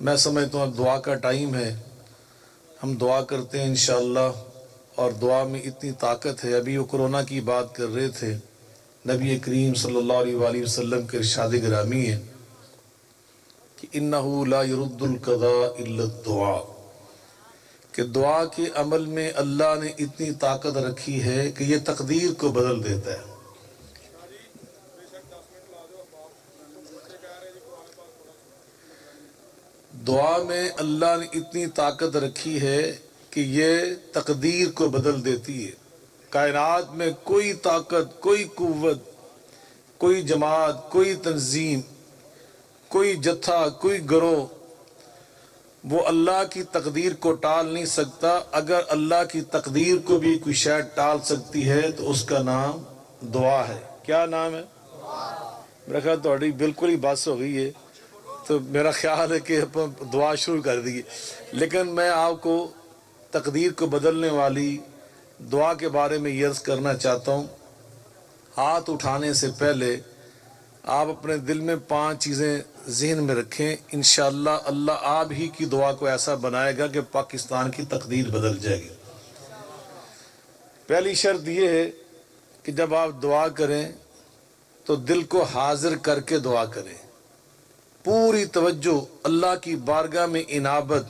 میں سمجھتا ہوں دعا کا ٹائم ہے، ہم دعا کرتے ہیں انشاءاللہ، اور دعا میں اتنی طاقت ہے۔ ابھی وہ کرونا کی بات کر رہے تھے، نبی کریم صلی اللہ علیہ وآلہ وسلم کے ارشاد گرامی ہے کہ اِنَّهُ لَا يُرُدُّ الْقَضَاءَ إِلَّا الدُّعَاء، کہ دعا کے عمل میں اللہ نے اتنی طاقت رکھی ہے کہ یہ تقدیر کو بدل دیتا ہے۔ دعا میں اللہ نے اتنی طاقت رکھی ہے کہ یہ تقدیر کو بدل دیتی ہے۔ کائنات میں کوئی طاقت، کوئی قوت، کوئی جماعت، کوئی تنظیم، کوئی جتھا، کوئی گروہ، وہ اللہ کی تقدیر کو ٹال نہیں سکتا۔ اگر اللہ کی تقدیر کو بھی کوئی شے ٹال سکتی ہے تو اس کا نام دعا ہے۔ کیا نام ہے؟ میرا خیال تھوڑی بالکل ہی بس ہو گئی ہے، تو میرا خیال ہے کہ دعا شروع کر دیجیے۔ لیکن میں آپ کو تقدیر کو بدلنے والی دعا کے بارے میں یہ عرض کرنا چاہتا ہوں۔ ہاتھ اٹھانے سے پہلے آپ اپنے دل میں 5 چیزیں ذہن میں رکھیں، انشاءاللہ اللہ آپ ہی کی دعا کو ایسا بنائے گا کہ پاکستان کی تقدیر بدل جائے گی۔ پہلی شرط یہ ہے کہ جب آپ دعا کریں تو دل کو حاضر کر کے دعا کریں، پوری توجہ اللہ کی بارگاہ میں انابت،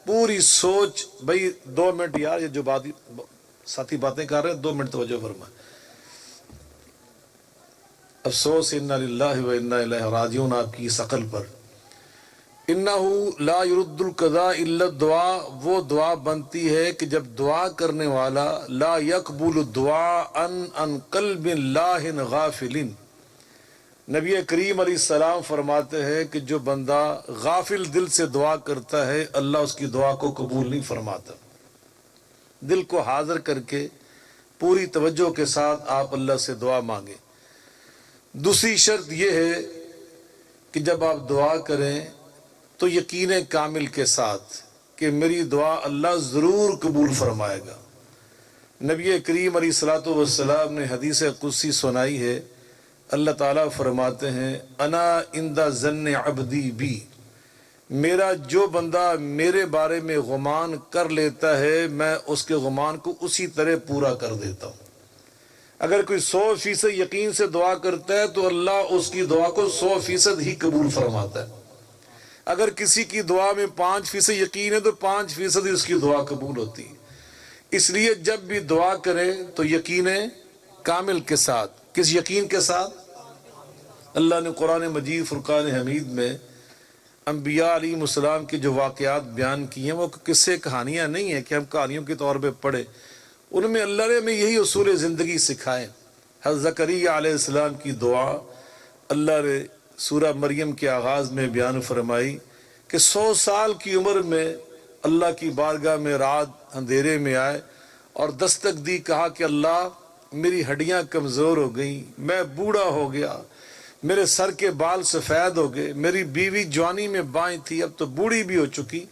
پوری سوچ۔ بھئی 2 منٹ یار، یہ جو ساتھی باتیں کر رہے ہیں، 2 منٹ توجہ فرمائیں۔ افسوس انا للہ و انا الیہ راجعون آپ کی اس عقل پر۔ انہ لا يرد القضاء الا الدعاء، وہ دعا بنتی ہے کہ جب دعا کرنے والا لا يقبل الدعاء عن قلب لاہ غافل، نبی کریم علیہ السلام فرماتے ہیں کہ جو بندہ غافل دل سے دعا کرتا ہے اللہ اس کی دعا کو قبول نہیں فرماتا۔ دل کو حاضر کر کے پوری توجہ کے ساتھ آپ اللہ سے دعا مانگیں۔ دوسری شرط یہ ہے کہ جب آپ دعا کریں تو یقین کامل کے ساتھ کہ میری دعا اللہ ضرور قبول فرمائے گا۔ نبی کریم علیہ الصلوۃ والسلام نے حدیث قدسی سنائی ہے، اللہ تعالیٰ فرماتے ہیں انا عند ظن عبدی بی، میرا جو بندہ میرے بارے میں گمان کر لیتا ہے میں اس کے گمان کو اسی طرح پورا کر دیتا ہوں۔ اگر کوئی 100% یقین سے دعا کرتا ہے تو اللہ اس کی دعا کو 100% ہی قبول فرماتا ہے۔ اگر کسی کی دعا میں 5% یقین ہے تو 5% ہی اس کی دعا قبول ہوتی ہے۔ اس لیے جب بھی دعا کریں تو یقین کامل کے ساتھ۔ کس یقین کے ساتھ؟ اللہ نے قرآن مجید فرقان حمید میں انبیاء علیہ السلام کے جو واقعات بیان کیے ہیں وہ قصے کہانیاں نہیں ہیں کہ ہم کہانیوں کے طور پہ پڑھیں، ان میں اللہ نے ہمیں یہی اصول زندگی سکھائے۔ حضرت زکریا علیہ السلام کی دعا اللہ نے سورہ مریم کے آغاز میں بیان فرمائی کہ 100 سال کی عمر میں اللہ کی بارگاہ میں رات اندھیرے میں آئے اور دستک دی، کہا کہ اللہ میری ہڈیاں کمزور ہو گئیں، میں بوڑھا ہو گیا، میرے سر کے بال سفید ہو گئے، میری بیوی جوانی میں بائیں تھی اب تو بوڑھی بھی ہو چکی،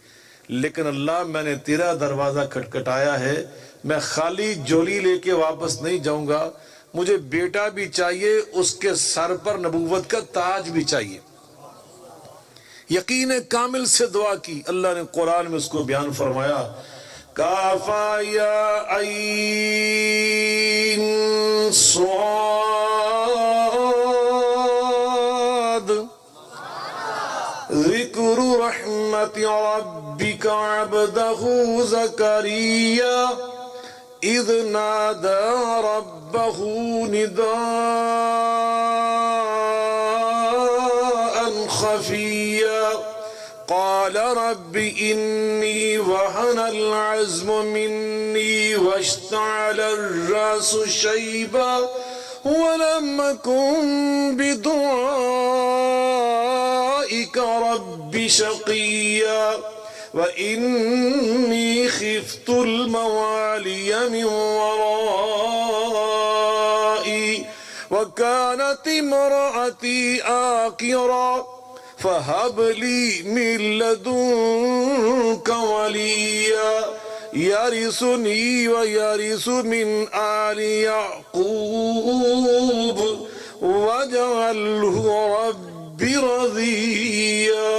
لیکن اللہ میں نے تیرا دروازہ کھٹکھٹایا ہے، میں خالی جولی لے کے واپس نہیں جاؤں گا، مجھے بیٹا بھی چاہیے، اس کے سر پر نبوت کا تاج بھی چاہیے۔ یقین کامل سے دعا کی، اللہ نے قرآن میں اس کو بیان فرمایا، کافا یا عین صاد ذکر رحمت ربک عبدہ زکریا اذ نادى ربه نداء خفيا قال رب إني وهن العزم مني واشتعل الرأس شيبا ولم أكن بدعائك رب شقيا وَإِنِّي خِفْتُ الْمَوَالِيَ مِنْ وَرَائِي وَكَانَتِ امْرَأَتِي عَاقِرًا فَهَبْ لِي مِنْ لَدُنْكَ وَلِيًّا يَرِثُنِي وَيَرِثُ مِنْ آلِ يَعْقُوبَ وَاجْعَلْهُ رَبِّ رَضِيًّا۔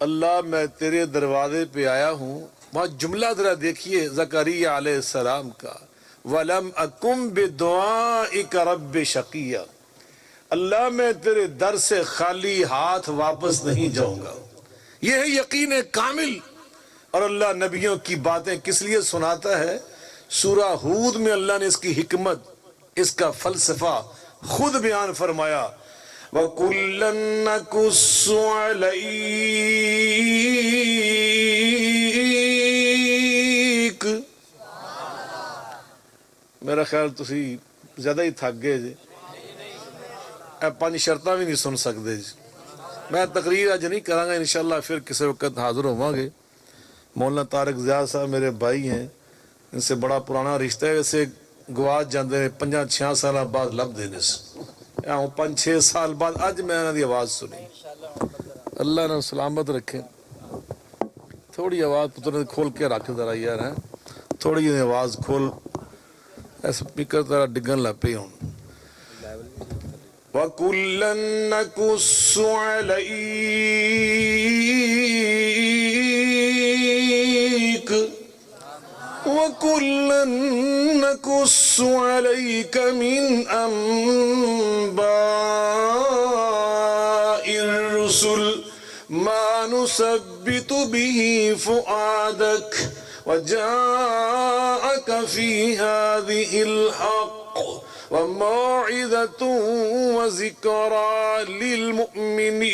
اللہ میں تیرے دروازے پہ آیا ہوں. وہاں جملہ ذرا دیکھیے زکریا علیہ السلام کا, وَلَمْ أَكُمْ بِدُعَائِكَ رَبِّ شَقِيًّا, اللہ میں تیرے در سے خالی ہاتھ واپس نہیں جاؤں گا. یہ ہے یقین کامل. اور اللہ نبیوں کی باتیں کس لیے سناتا ہے؟ سورہ ہود میں اللہ نے اس کی حکمت, اس کا فلسفہ خود بیان فرمایا. وَكُلًّا نَّقُصُّ عَلَيْكَ. میرا خیال تسی زیادہ ہی تھک گئے جی, پانچ شرطاں بھی نہیں سن سکتے جی. میں تقریر اج نہیں کراں گا, انشاءاللہ پھر کسی وقت حاضر ہوواں گے. مولانا طارق زیاد صاحب میرے بھائی ہیں, ان سے بڑا پرانا رشتہ ہے. ویسے گواچ جاندے نے 5-6 سال بعد لب دینے سے, 5-6 سال بعد اج میں انہاں دی آواز سنی. اللہ نے سلامت رکھے. تھوڑی آواز پتر کھول کے رکھ ذرا یار, ہیں تھوڑی جی آواز کھول, اسپیکر ذرا ڈگن لگ پئی ہوں. وَكُلًّا نَّقُصُّ عَلَيْكَ وَكُلًّا نَّقُصُّ عَلَيْكَ مِنْ أَنبَاءِ الرُّسُلِ مَا نُثَبِّتُ بِهِ فُؤَادَكَ وَجَاءَكَ فِي هَٰذِهِ الْحَقُّ وَمَوْعِظَةٌ وَذِكْرَىٰ لِلْمُؤْمِنِينَ.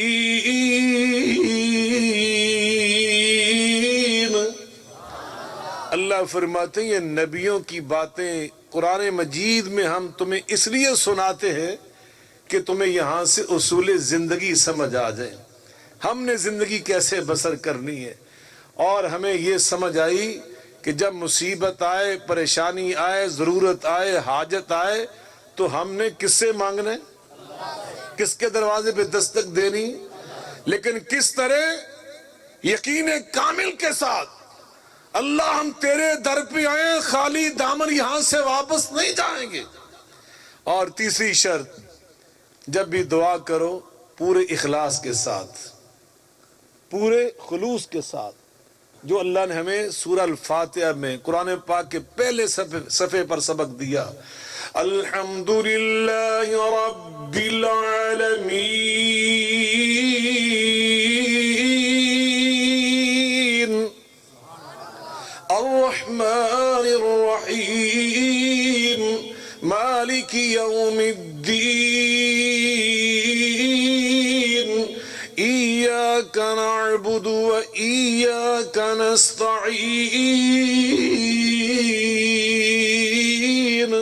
اللہ فرماتے ہیں یہ نبیوں کی باتیں قرآن مجید میں ہم تمہیں اس لیے سناتے ہیں کہ تمہیں یہاں سے اصول زندگی سمجھ آ جائے. ہم نے زندگی کیسے بسر کرنی ہے, اور ہمیں یہ سمجھ آئی کہ جب مصیبت آئے, پریشانی آئے, ضرورت آئے, حاجت آئے, تو ہم نے کس سے مانگنا ہے؟ کس کے دروازے پہ دستک دینی؟ لیکن کس طرح؟ یقین کامل کے ساتھ, اللہ ہم تیرے در پہ آئے, خالی دامن یہاں سے واپس نہیں جائیں گے. اور تیسری شرط, جب بھی دعا کرو پورے اخلاص کے ساتھ, پورے خلوص کے ساتھ, جو اللہ نے ہمیں سورہ الفاتحہ میں قرآن پاک کے پہلے صفحے پر سبق دیا. الحمدللہ رب العالمین الرحمن الرحیم مالک یوم الدین ایاک نعبد و ایاک نستعین.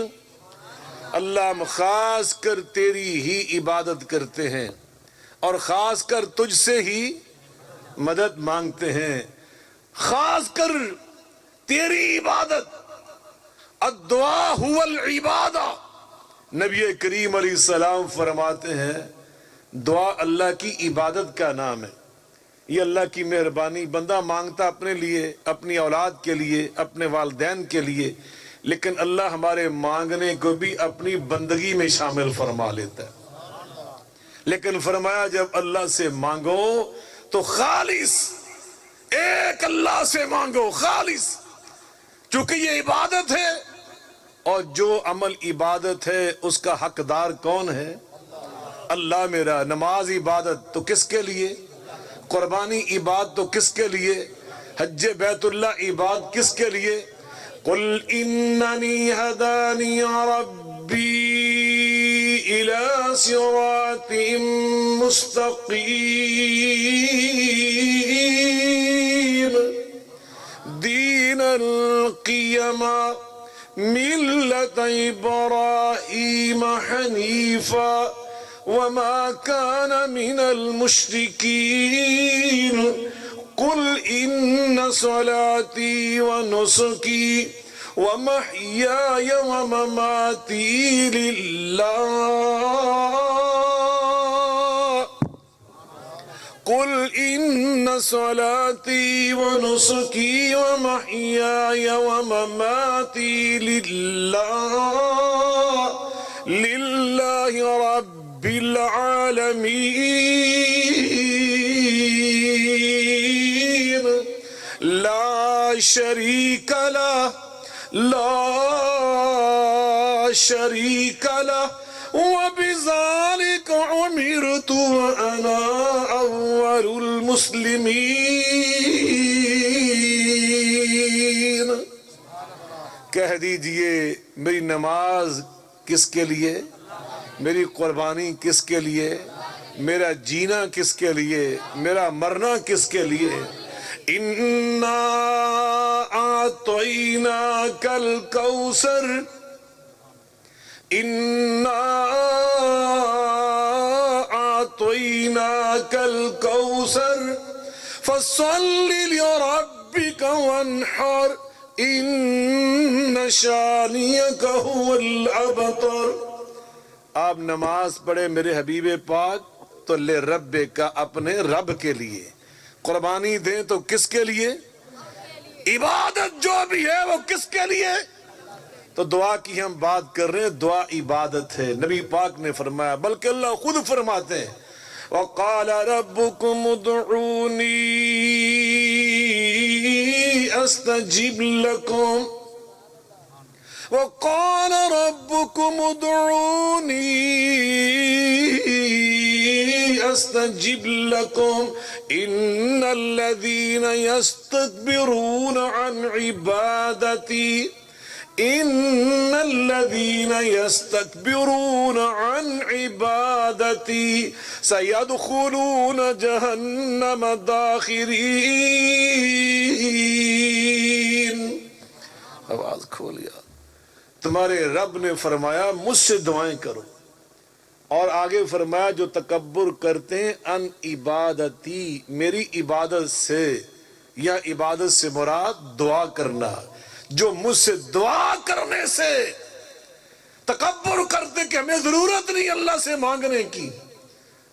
اللہ ہم خاص کر تیری ہی عبادت کرتے ہیں, اور خاص کر تجھ سے ہی مدد مانگتے ہیں. خاص کر تیری عبادت, الدعاء هو العبادہ. نبی کریم علیہ السلام فرماتے ہیں دعا اللہ کی عبادت کا نام ہے. یہ اللہ کی مہربانی, بندہ مانگتا اپنے لیے, اپنی اولاد کے لیے, اپنے والدین کے لیے, لیکن اللہ ہمارے مانگنے کو بھی اپنی بندگی میں شامل فرما لیتا ہے. لیکن فرمایا جب اللہ سے مانگو تو خالص ایک اللہ سے مانگو, خالص, چونکہ یہ عبادت ہے, اور جو عمل عبادت ہے اس کا حقدار کون ہے؟ اللہ میرا. نماز عبادت تو کس کے لیے؟ قربانی عبادت تو کس کے لیے؟ حج بیت اللہ عبادت کس کے لیے؟ قل اننی ہدانی ربی الى صراط مستقیم دین القیمہ ملت ابراہیم حنیفا وما كان من المشركين قل إن صلاتي ونسكي ومحياي ومماتي لله قل إن صلاتي ونسكي ومحياي ومماتي لله رب العالمين. شريك له وبذلك أمرت وأنا أول المسلمين. کہہ دیجئے میری نماز کس کے لیے، میری قربانی کس کے لیے، میرا جینا کس کے لیے، میرا مرنا کس کے لیے. اِنَّا أَعْطَيْنَاكَ الْكَوْثَرَ اِنَّا أَعْطَيْنَاكَ الْكَوْثَرَ فَصَلِّ لِرَبِّكَ وَانْحَرْ إِنَّ شَانِئَكَ هُوَ الْأَبْتَرُ. آپ نماز پڑھے میرے حبیب پاک تو لے رب کا، اپنے رب کے لیے. قربانی دیں تو کس کے لیے؟ عبادت جو بھی ہے وہ کس کے لیے؟ تو دعا کی ہم بات کر رہے ہیں، دعا عبادت ہے. نبی پاک نے فرمایا، بلکہ اللہ خود فرماتے ہیں وَقَالَ رَبُّكُمُ ادْعُونِي أَسْتَجِبْ لَكُمْ وَقَالَ رَبُّكُمُ ادْعُونِي أَسْتَجِبْ لَكُمْ إِنَّ الَّذِينَ يَسْتَكْبِرُونَ عَنْ عِبَادَتِي إِنَّ الَّذِينَ يَسْتَكْبِرُونَ عَنْ عِبَادَتِي سَيَدْخُلُونَ جَهَنَّمَ دَاخِرِينَ. آواز کھولیا. تمہارے رب نے فرمایا مجھ سے دعائیں کرو، اور آگے فرمایا جو تکبر کرتے ہیں ان عبادتی، میری عبادت سے، یا عبادت سے مراد دعا کرنا، جو مجھ سے دعا کرنے سے تکبر کرتے کہ ہمیں ضرورت نہیں اللہ سے مانگنے کی،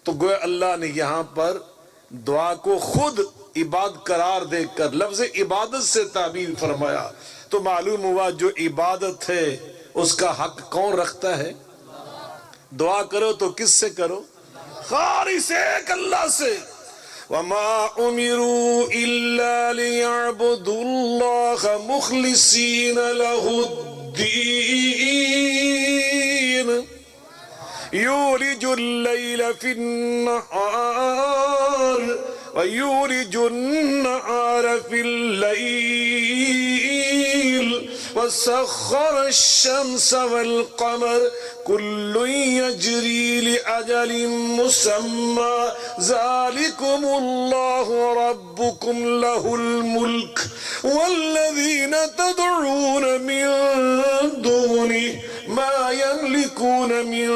تو گویا اللہ نے یہاں پر دعا کو خود عبادت قرار دے کر لفظ عبادت سے تعبیر فرمایا. تو معلوم ہوا جو عبادت ہے اس کا حق کون رکھتا ہے؟ دعا کرو تو کس سے کرو؟ خالص ایک اللہ سے. وَمَا أُمِرُوا إِلَّا لِيَعْبُدُوا اللَّهَ مُخْلِصِينَ لَهُ الدِّينَ يُولِجُ اللَّيْلَ فِي النَّهَارِ وَيُولِجُ النَّهَارَ فِي اللَّيْلِ وَسَخَّرَ الشَّمْسَ وَالْقَمَرَ كُلٌّ يَجْرِي لِأَجَلٍ مُّسَمًّى ذَلِكُمُ اللَّهُ رَبُّكُمْ لَهُ الْمُلْكُ وَالَّذِينَ تَدْعُونَ مِن دُونِهِ مَا يَمْلِكُونَ مِن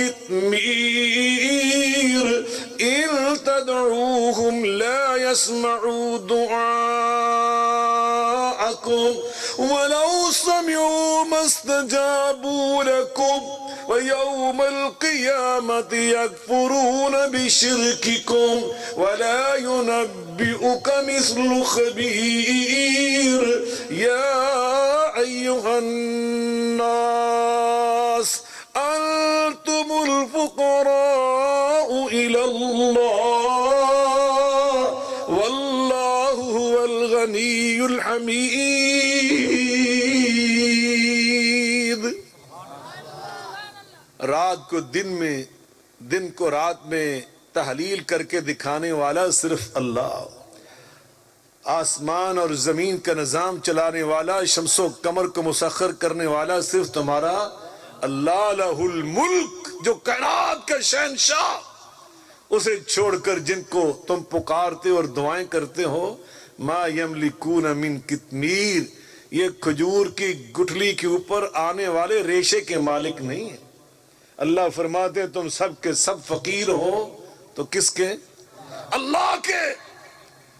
قِطْمِيرٍ إِن تَدْعُوهُمْ لَا يَسْمَعُوا دُعَاءَكُمْ وَلَوْ سَمِعُوا مَا اسْتَجَابُوا لَكُمْ وَيَوْمَ الْقِيَامَةِ يَكْفُرُونَ بِشِرْكِكُمْ وَلَا يُنَبِّئُكَ مِثْلُ خَبِيرٍ. يَا أَيُّهَا النَّاسُ أَنْتُمُ الْفُقَرَاءُ إِلَى اللَّهِ وَاللَّهُ هُوَ الْغَنِيُّ الْحَمِيدُ. رات کو دن میں، دن کو رات میں تحلیل کر کے دکھانے والا صرف اللہ. آسمان اور زمین کا نظام چلانے والا، شمس و قمر کو مسخر کرنے والا صرف تمہارا اللہ. لہ الملک، جو کائنات کا شہنشاہ، اسے چھوڑ کر جن کو تم پکارتے اور دعائیں کرتے ہو، ما یملکون من قطمیر، یہ کھجور کی گٹھلی کے اوپر آنے والے ریشے کے مالک نہیں ہیں. اللہ فرماتے ہیں تم سب کے سب فقیر ہو تو کس کے؟ اللہ کے.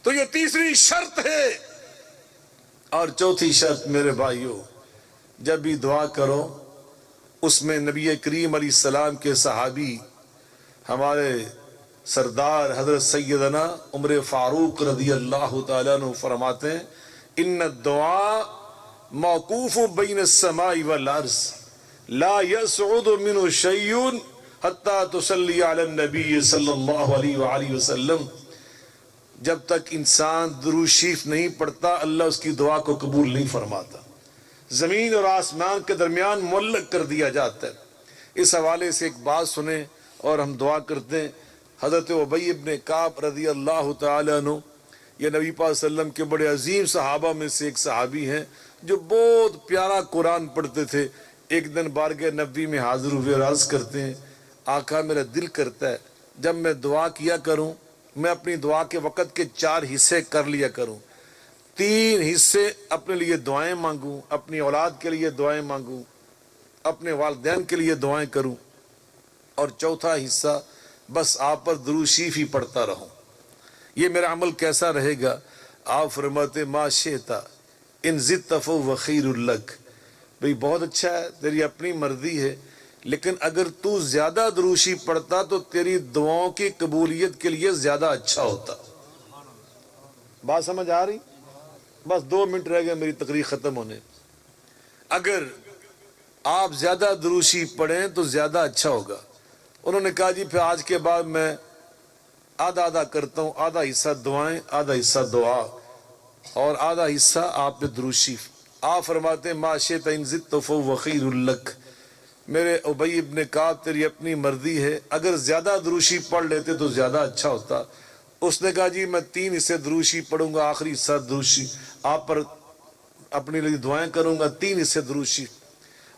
تو یہ تیسری شرط ہے. اور چوتھی شرط میرے بھائیو، جب بھی دعا کرو اس میں نبی کریم علیہ السلام کے صحابی ہمارے سردار حضرت سیدنا عمر فاروق رضی اللہ تعالیٰ عنہ فرماتے ہیں ان الدعاء موقوف بین السماء والارض لا يسعد منه شيء حتى تصلي على النبي صلی اللہ علیہ وآلہ وسلم. جب تک انسان درود شریف نہیں پڑھتا اللہ اس کی دعا کو قبول نہیں فرماتا، زمین اور آسمان کے درمیان معلق کر دیا جاتا ہے۔ اس حوالے سے ایک بات سنیں اور ہم دعا کرتے ہیں۔ حضرت ابی ابن کعب رضی اللہ تعالی عنہ، یہ نبی پاک صلی اللہ علیہ وسلم کے بڑے عظیم صحابہ میں سے ایک صحابی ہیں جو بہت پیارا قرآن پڑھتے تھے۔ ایک دن بارگاہ نبی میں حاضر ہوئے اور عرض کرتے ہیں، آقا میرا دل کرتا ہے جب میں دعا کیا کروں میں اپنی دعا کے وقت کے 4 حصے کر لیا کروں، 3 حصے اپنے لیے دعائیں مانگوں، اپنی اولاد کے لیے دعائیں مانگوں، اپنے والدین کے لیے دعائیں کروں، اور چوتھا حصہ بس آپ پر درود شریف ہی پڑھتا رہوں۔ یہ میرا عمل کیسا رہے گا؟ آپ فرماتے ما شئتا ان زدت فهو خیر لک، بھئی بہت اچھا ہے، تیری اپنی مرضی ہے، لیکن اگر تو زیادہ درود شریف پڑھتا تو تیری دعاؤں کی قبولیت کے لیے زیادہ اچھا ہوتا۔ بات سمجھ آ رہی؟ بس 2 منٹ رہ گئے میری تقریر ختم ہونے۔ اگر آپ زیادہ درود شریف پڑھیں تو زیادہ اچھا ہوگا۔ انہوں نے کہا جی پھر آج کے بعد میں آدھا آدھا کرتا ہوں، آدھا حصہ دعائیں، آدھا حصہ دعا، اور آدھا حصہ آپ پہ درود شریف۔ آپ فرماتے ہیں ما شئت ان زدت فهو خیر لک، میرے ابی ابن کعب تیری اپنی مرضی ہے، اگر زیادہ درود شریف پڑھ لیتے تو زیادہ اچھا ہوتا۔ اس نے کہا جی میں 3 حصے درود شریف پڑھوں گا، آخری حصہ درود شریف آپ پر اپنے لیے دعائیں کروں گا، 3 حصے درود شریف۔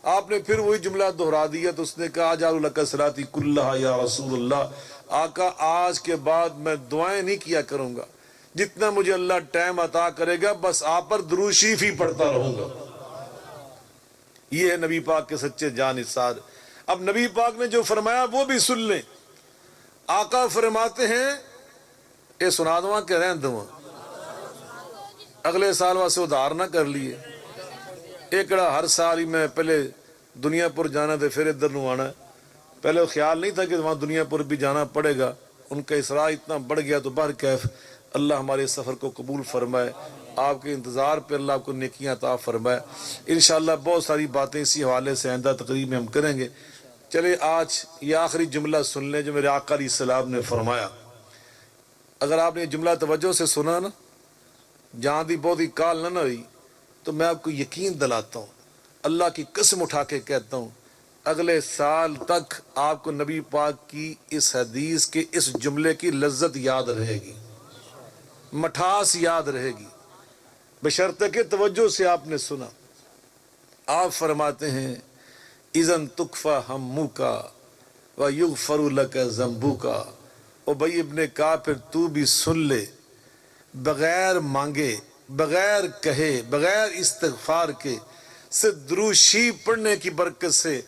آپ نے پھر وہی جملہ دہرا دیا تو اس نے کہا اجعل لک صلاتی کلھا یا رسول اللہ، آقا آج کے بعد میں دعائیں نہیں کیا کروں گا، جتنا مجھے اللہ ٹائم عطا کرے گا بس آپ پر درود شریف ہی پڑھتا رہوں گا۔ یہ ہے نبی پاک کے سچے جانثار۔ اب نبی پاک نے جو فرمایا وہ بھی سن لیں۔ آقا فرماتے ہیں اے سنا دوں کہ رہن دوں، اگلے سال واسے ادھار نہ کر لیے، ایکڑا ہر سال ہی میں پہلے دنیا پر جانا تھے پھر ادھر نو آنا ہے۔ پہلے خیال نہیں تھا کہ وہاں دنیا پر بھی جانا پڑے گا، ان کا اسراء اتنا بڑھ گیا تو بہر کیف اللہ ہمارے سفر کو قبول فرمائے، آپ کے انتظار پہ اللہ آپ کو نیکیاں عطا فرمائے۔ انشاءاللہ بہت ساری باتیں اسی حوالے سے آئندہ تقریب میں ہم کریں گے۔ چلے آج یہ آخری جملہ سن لیں جو میرے آقا علیہ السلام نے فرمایا۔ اگر آپ نے یہ جملہ توجہ سے سنا نا، جہاں دی بہت ہی کال نہ ہوئی، تو میں آپ کو یقین دلاتا ہوں، اللہ کی قسم اٹھا کے کہتا ہوں، اگلے سال تک آپ کو نبی پاک کی اس حدیث کے اس جملے کی لذت یاد رہے گی، مٹھاس یاد رہے گی، بشرطہ کہ توجہ سے آپ نے سنا۔ آپ فرماتے ہیں اذن تکفی ہمک ویغفر لک ذنبک۔ ابی ابن کعب پھر تو بھی سن لے، بغیر مانگے، بغیر کہے، بغیر استغفار کے، صرف درود شریف پڑھنے کی برکت سے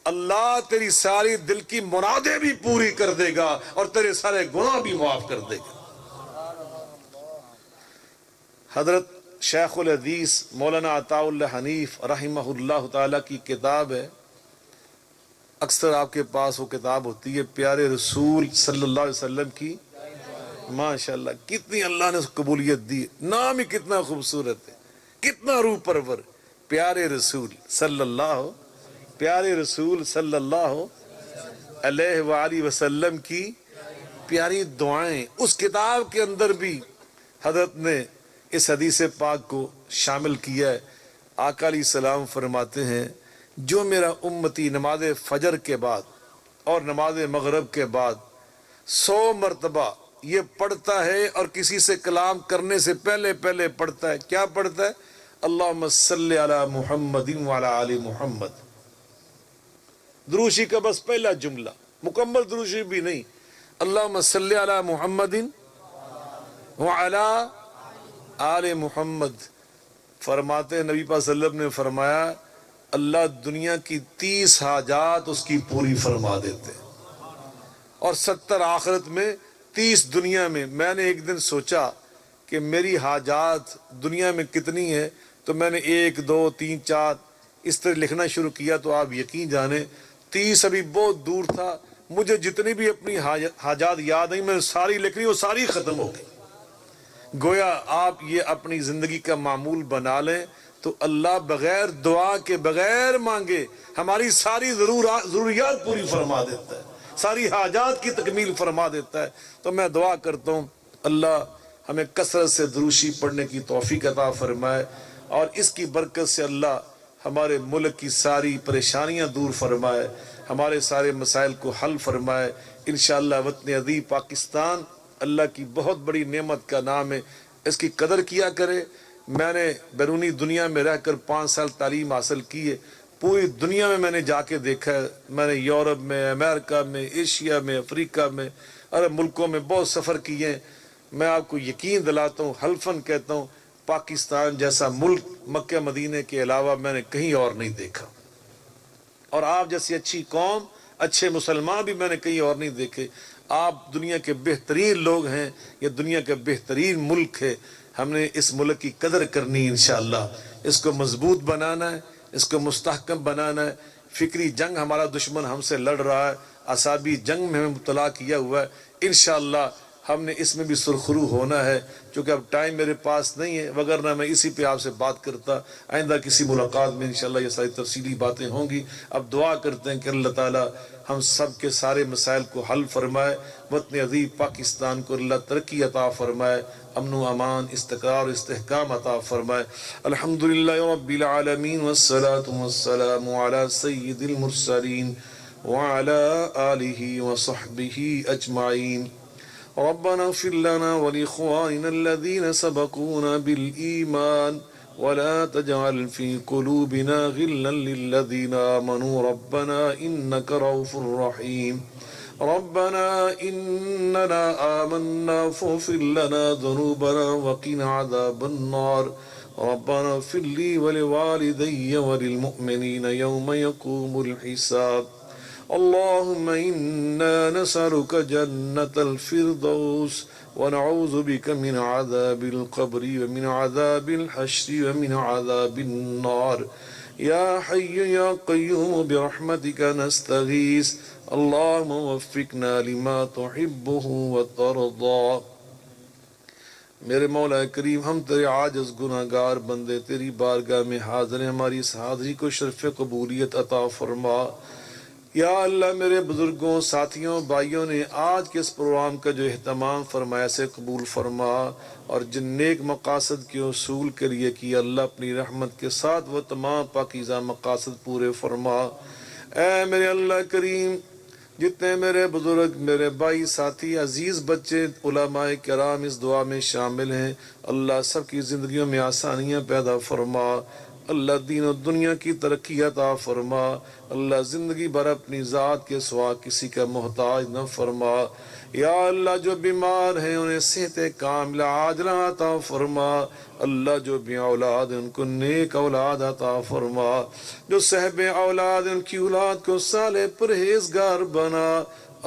اللہ تیری ساری دل کی مرادیں بھی پوری کر دے گا اور تیرے سارے گناہ بھی معاف کر دے گا۔ حضرت شیخ الحدیث مولانا عطاء اللہ حنیف رحمہ اللہ تعالیٰ کی کتاب ہے، اکثر آپ کے پاس وہ کتاب ہوتی ہے پیارے رسول صلی اللہ علیہ وسلم کی، ماشاءاللہ کتنی اللہ نے قبولیت دی، نام ہی کتنا خوبصورت ہے، کتنا روح پرور، پیارے رسول صلی اللہ، پیارے رسول صلی اللہ علیہ وآلہ وسلم کی پیاری دعائیں۔ اس کتاب کے اندر بھی حضرت نے اس حدیث پاک کو شامل کیا ہے۔ آقا علیہ السلام فرماتے ہیں جو میرا امتی نماز فجر کے بعد اور نماز مغرب کے بعد 100 مرتبہ یہ پڑھتا ہے اور کسی سے کلام کرنے سے پہلے پڑھتا ہے، کیا پڑھتا ہے؟ اللہم صلی علی محمد وعلی آل محمد۔ درود شریف کا بس پہلا جملہ، مکمل درود شریف بھی نہیں، اللہم صلی علی محمد وعلی آل محمد۔ فرماتے ہیں نبی پاک صلی اللہ علیہ وسلم نے فرمایا اللہ دنیا کی 30 حاجات اس کی پوری فرما دیتے ہیں، اور 70 آخرت میں، 30 دنیا میں۔ میں نے ایک دن سوچا کہ میری حاجات دنیا میں کتنی ہے، تو میں نے 1 2 3 4 اس طرح لکھنا شروع کیا، تو آپ یقین جانیں 30 ابھی بہت دور تھا، مجھے جتنی بھی اپنی حاجات یاد آئیں میں نے ساری لکھ لی، وہ ساری ختم ہو گئی۔ گویا آپ یہ اپنی زندگی کا معمول بنا لیں تو اللہ بغیر دعا کے، بغیر مانگے ہماری ساری ضروریات پوری فرما دیتا ہے، ساری حاجات کی تکمیل فرما دیتا ہے۔ تو میں دعا کرتا ہوں اللہ ہمیں کثرت سے دروشی پڑھنے کی توفیق عطا فرمائے، اور اس کی برکت سے اللہ ہمارے ملک کی ساری پریشانیاں دور فرمائے، ہمارے سارے مسائل کو حل فرمائے انشاءاللہ۔ وطن عزیز پاکستان اللہ کی بہت بڑی نعمت کا نام ہے، اس کی قدر کیا کرے۔ میں نے بیرونی دنیا میں رہ کر 5 سال تعلیم حاصل کی ہے، پوری دنیا میں نے جا کے دیکھا ہے، میں نے یورپ میں، امریکہ میں، ایشیا میں، افریقہ میں، عرب ملکوں میں بہت سفر کیے ہیں۔ میں آپ کو یقین دلاتا ہوں، حلفاً کہتا ہوں، پاکستان جیسا ملک مکہ مدینے کے علاوہ میں نے کہیں اور نہیں دیکھا، اور آپ جیسی اچھی قوم، اچھے مسلمان بھی میں نے کہیں اور نہیں دیکھے۔ آپ دنیا کے بہترین لوگ ہیں، یہ دنیا کا بہترین ملک ہے، ہم نے اس ملک کی قدر کرنی انشاءاللہ، اس کو مضبوط بنانا ہے، اس کو مستحکم بنانا ہے۔ فکری جنگ ہمارا دشمن ہم سے لڑ رہا ہے، اعصابی جنگ میں ہمیں مبتلا کیا ہوا ہے، انشاءاللہ ہم نے اس میں بھی سرخرو ہونا ہے۔ چونکہ اب ٹائم میرے پاس نہیں ہے، وگرنہ میں اسی پہ آپ سے بات کرتا، آئندہ کسی ملاقات میں انشاءاللہ یہ ساری تفصیلی باتیں ہوں گی۔ اب دعا کرتے ہیں کہ اللہ تعالی ہم سب کے سارے مسائل کو حل فرمائے، وطن عزیز پاکستان کو اللہ ترقی عطا فرمائے، امن و امان، استقرار و استحکام عطا فرمائے۔ الحمدللہ رب العالمین والصلاة والسلام علی سید المرسلین وعلی آلہ وصحبہ اجمعین۔ ربنا اغفر لنا ولإخواننا الذين سبقونا بالإيمان ولا تجعل في قلوبنا غلا للذين آمنوا ربنا إنك رؤوف رحيم ربنا إننا آمنا فاغفر لنا ذنوبنا وقنا عذاب النار ربنا اغفر لي ولوالدي وللمؤمنين يوم يقوم الحساب اللهم إنا نسألك جنة الفردوس ونعوذ بك من عذاب القبر ومن عذاب الحشر ومن عذاب النار يا حي يا قيوم برحمتك نستغيث اللهم وفقنا لما تحبه وترضى۔ میرے مولا کریم، ہم تیرے عاجز گناہ گار بندے تیری بارگاہ میں حاضر ہیں، ہماری اس حاضری کو شرف قبولیت عطا فرما۔ یا اللہ، میرے بزرگوں، ساتھیوں، بھائیوں نے آج کے اس پروگرام کا جو اہتمام فرمایا سے قبول فرما، اور جن نیک مقاصد کے حصول کے لیے کیا اللہ اپنی رحمت کے ساتھ وہ تمام پاکیزہ مقاصد پورے فرما۔ اے میرے اللہ کریم، جتنے میرے بزرگ، میرے بھائی، ساتھی، عزیز بچے، علماء کرام اس دعا میں شامل ہیں، اللہ سب کی زندگیوں میں آسانیاں پیدا فرما، اللہ دین و دنیا کی ترقی عطا فرما، اللہ زندگی بھر اپنی ذات کے سوا کسی کا محتاج نہ فرما۔ یا اللہ، جو بیمار ہیں انہیں صحت کاملہ عاجلہ عطا فرما، اللہ جو بھی اولاد ہیں ان کو نیک اولاد عطا فرما، جو صاحب اولاد ہیں ان کی اولاد کو صالح پرہیزگار بنا،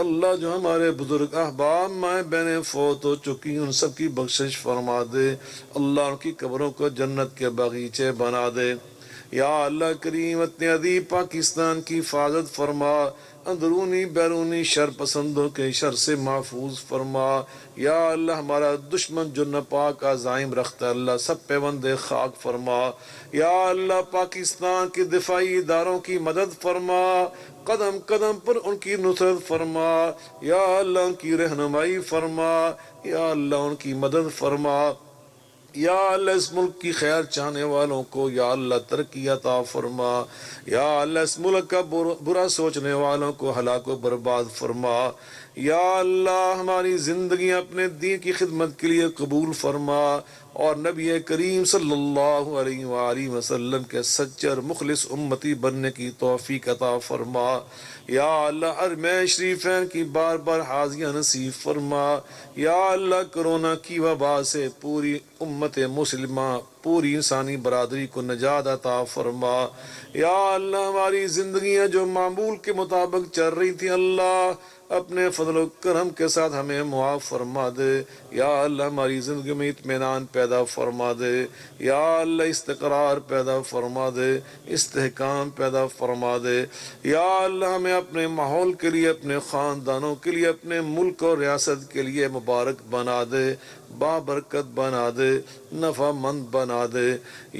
اللہ جو ہمارے بزرگ احباب مائیں بہنیں فوت ہو چکی ان سب کی بخشش فرما دے، اللہ ان کی قبروں کو جنت کے باغیچے بنا دے۔ یا اللہ کریم، وطن عزیز پاکستان کی حفاظت فرما، اندرونی بیرونی شر پسندوں کے شر سے محفوظ فرما۔ یا اللہ، ہمارا دشمن جو ناپاک عزائم رکھتا ہے اللہ سب پہ بند خاک فرما۔ یا اللہ، پاکستان کے دفاعی اداروں کی مدد فرما، قدم قدم پر ان کی نصرت فرما۔ یا اللہ، ان کی رہنمائی فرما، یا اللہ ان کی مدد فرما۔ یا اللہ، اس ملک کی خیر چاہنے والوں کو یا اللہ ترقی عطا فرما۔ یا اللہ، اس ملک کا برا سوچنے والوں کو ہلاک و برباد فرما۔ یا اللہ، ہماری زندگی اپنے دین کی خدمت کے لیے قبول فرما، اور نبی کریم صلی اللہ علیہ وآلہ وسلم کے سچے اور مخلص امتی بننے کی توفیق عطا فرما۔ یا اللہ، حرمین شریفین کی بار بار حاضریاں نصیب فرما۔ یا اللہ، کرونا کی وبا سے پوری امت مسلمہ، پوری انسانی برادری کو نجات عطا فرما۔ یا اللہ، ہماری زندگیاں جو معمول کے مطابق چل رہی تھی اللہ اپنے فضل و کرم کے ساتھ ہمیں معاف فرما دے۔ یا اللہ، ہماری زندگی میں اطمینان پیدا فرما دے۔ یا اللہ، استقرار پیدا فرما دے، استحکام پیدا فرما دے۔ یا اللہ، ہمیں اپنے ماحول کے لیے، اپنے خاندانوں کے لیے، اپنے ملک اور ریاست کے لیے مبارک بنا دے، بابرکت بنا دے، نفع مند بنا دے۔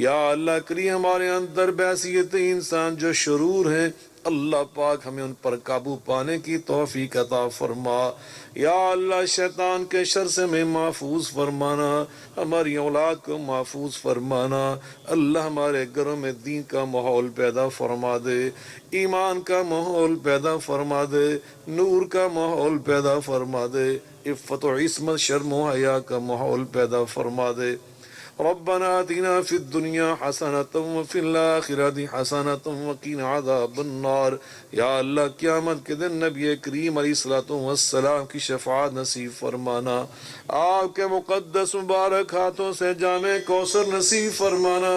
یا اللہ کریم، ہمارے اندر بحیثیت انسان جو شرور ہیں اللہ پاک ہمیں ان پر قابو پانے کی توفیق عطا فرما۔ یا اللہ شیطان کے شر سے ہمیں محفوظ فرمانا، ہماری اولاد کو محفوظ فرمانا۔ اللہ ہمارے گھروں میں دین کا ماحول پیدا فرما دے، ایمان کا ماحول پیدا فرما دے، نور کا ماحول پیدا فرما دے، عفت و عصمت شرم و حیا کا ماحول پیدا فرما دے۔ ربنا آتنا فی الدنیا حسنۃ وفی الآخرۃ حسنۃ وقنا عذاب النار۔ یا اللہ قیامت کے دن نبی کریم علیہ الصلوۃ والسلام کی شفاعت نصیب فرمانا، آپ کے مقدس مبارک ہاتھوں سے جام کوثر نصیب فرمانا،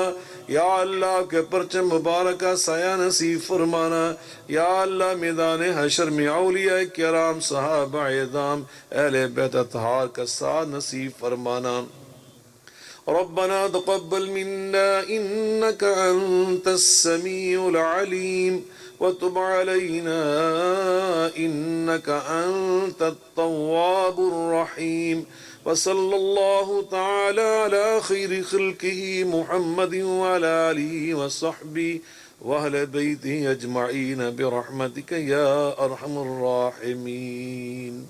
یا اللہ آپ کے پرچم مبارک کا سایہ نصیب فرمانا، یا اللہ میدان حشر میں اولیاء کرام صحابہ اعظام اہل بیت اطہار کا ساتھ نصیب فرمانا۔ ربنا تقبل منا إنك أنت السميع العليم وتب علينا إنك أنت التواب الرحيم وصلى الله تعالى على خير خلقه محمد وعلى آله وصحبه وأهل بيته أجمعين برحمتك يا أرحم الراحمين۔